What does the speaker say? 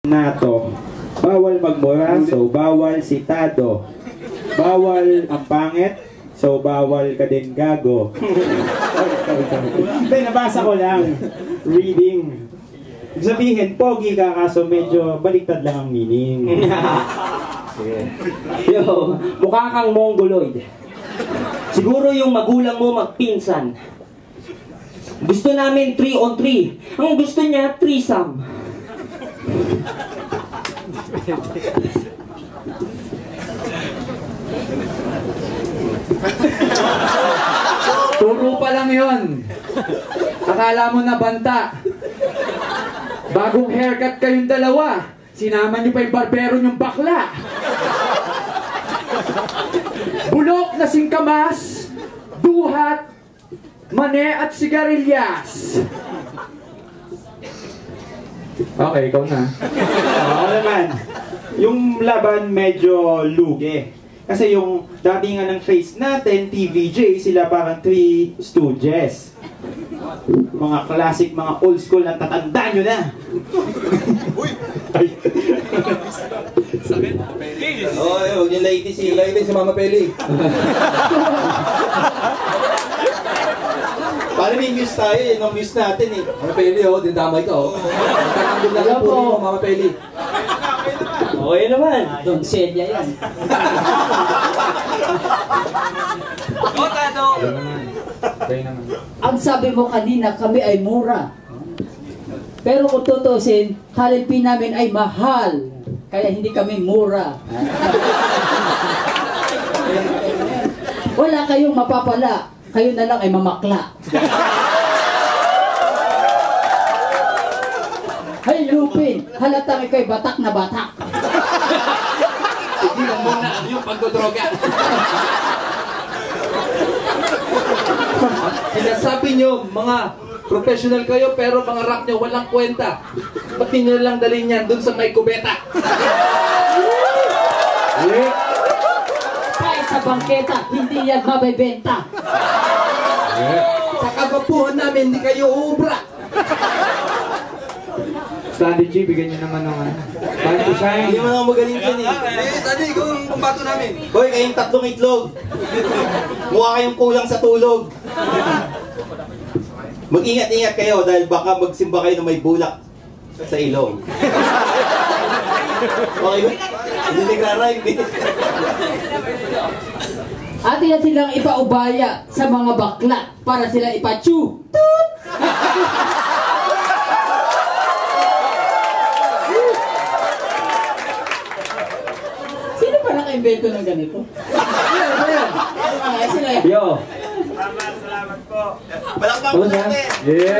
Nato. Bawal magmura, so bawal sitado. Bawal ang pangit, so bawal ka din gago. Hindi, nabasa ko lang. Reading. Sabihin, pogi ka kaso medyo baliktad lang ang meaning. Yo, mukha kang mongoloid. Siguro yung magulang mo magpinsan. Gusto namin 3 on 3. Ang gusto niya, threesome. Turo pa lang yon. Akala mo na banta. Bagong haircut kayong dalawa. Sinama niyo pa yung barbero niyong bakla. Bulok na singkamas, duhat, mane at sigarilyas. Okay, ikaw na. Ako naman, yung laban medyo lugi. Kasi yung dating nga ng face natin, TVJ, sila parang 3 Stooges. Mga classic, mga old school na tatanda nyo na. Uy! Oo, huwag yung lady si Mama Peli. Paano may muse tayo eh, no muse natin eh. Mama Peli oh, dindamay ka oh. Tatanggol lang ang puri mo, Mama Peli. Okay naman. Don Celia yan. Ang sabi mo kanina, kami ay mura. Pero kung tutusin, halipin namin ay mahal. Kaya hindi kami mura. Wala kayong mapapala. Kayo na lang ay mamakla. Hay Lupin, halatang ikaw'y batak na batak. Hindi lang muna yung pagdodroga. Sinasabi nyo, mga professional kayo, pero mga rap nyo walang kwenta. Ba't nyo lang dalhin yan dun sa may kubeta? Kahit sa bangketa, hindi yan mabibenta. Sa kagapuhan namin, hindi kayo uubra. Standard G, bigyan nyo naman ng time to shine. Hindi naman ako magaling dyan eh. Tadi, ikaw yung pambato namin. Hoy, kayong 3 itlog. Mukha kayong kulang sa tulog. Mag-ingat-ingat kayo dahil baka magsimba kayo na may bulak sa ilong. Okay ba? Hindi nagra-rhyme eh. At yan silang ipaubaya sa mga bakla para sila ipachu. Sino pa naka-invento ng ganito? Sila. Yo. Palakpak po natin. Yeah.